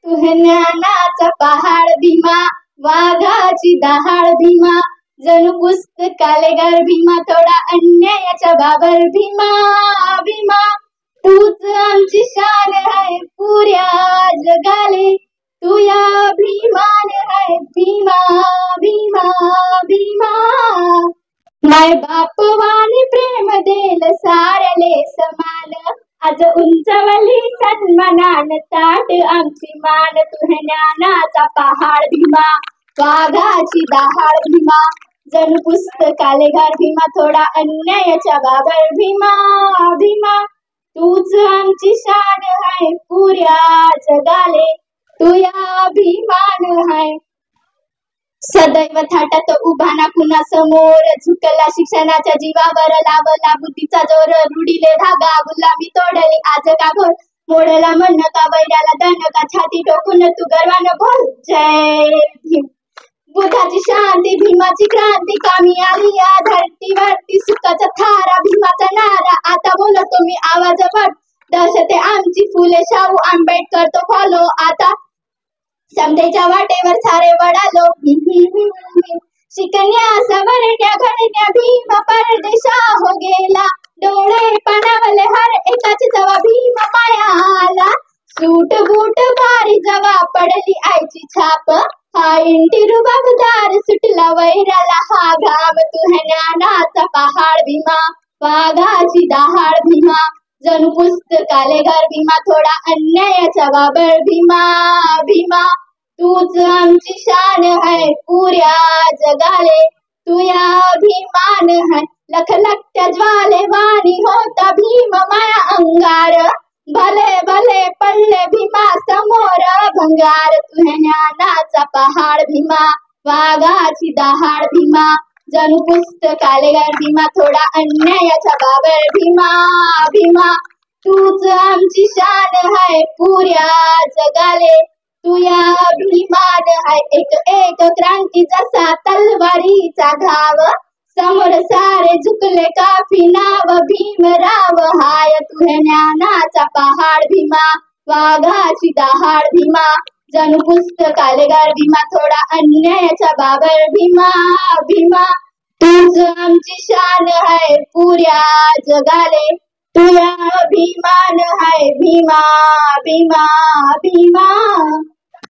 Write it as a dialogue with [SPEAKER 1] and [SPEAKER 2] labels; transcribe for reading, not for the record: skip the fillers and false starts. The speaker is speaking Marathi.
[SPEAKER 1] तुहे ज्ञानाचा पहाड भीमा, वाघाची दहाड भीमा, जणू पुस्तकाले घर भीमा, थोडा अन्यायाचा बाबर भीमा. भीमा तूच आमची शान आहे पुऱ्या जगाले, तू या भीमान आहे भीमा. भीमा भीमा माय बाप वाणी प्रेम देल साऱ्याले समान, आज उंचवली सन्मानान ताट आमची मान. तुहे ज्ञानाचा पहाड भीमा, वाघाची दहाड भीमा, जणू पुस्तकाले घर भीमा, थोडा अन्यायाचा बाबर भीमा. भीमा तूच आमची शान आहे पुऱ्या जगाले, तू या भीमान आहे. सदैव थाटात उभा ना कुणा समोर, झुकला शिक्षणाच्या जीवावर, लावला बुद्धीचा जोर, रुडीले धागा गुलामी तोडली आज का घोर, मोडला मन का वैराला दन का, छाती टोकून तू गर्वानं बोल जय भीम. बुद्धाची शांती भीमाची क्रांती, कामी आली या धरतीवरती सुखाचा थारा, भीमाचा नारा आता बोलतो मी आवाजवर. दहशते आमची फुले शाहू आंबेडकर तो फॉलो आता, समतेच्या वाटेवर सारे वडालो. शिकण्या सवरण्या घडण्या भीम परदेशा हो गेला, डोळे पाणावले हर एकाची जवा भीम माया आला. सूट बूट भारी जवा पडली आईची छाप, हा इंटिरू बागदार सुटला वैराला हा घाम. तुहे ज्ञानाचा पहाड भीमा, वाघाची दहाड भीमा, जणू पुस्तकाले घर भीमा, थोडा अन्यायाचा बाबर भीमा. भीमा तूच आमची शान है पुऱ्या जगाले, तू या भीमान है. लख लखत्या ज्वाले वाणी होता भीम माया अंगार, भले भले पडले भीमा समोर भंगार. तुहे ज्ञानाचा पहाड भीमा, वाघाची दहाड भीमा, जणू पुस्तकाले घर भीमा, थोडा अन्यायाचा बाबर भीमा. भीमा तूच आमची शान है पुऱ्या जगाले, तू या भीमान है. एक एक क्रांती जसा तलवारीचा घाव, समोर सारे झुकले काफी नाव भीमराव हाय. तुहे ज्ञानाचा पहाड भीमा, वाघाची दहाड भीमा, जणू पुस्तकाले घर भीमा, थोडा अन्यायाचा बाबर भीमा. भीमा तूच आमची शान है पुऱ्या जगाले, तू या भीमान है भीमा. भीमा भीमा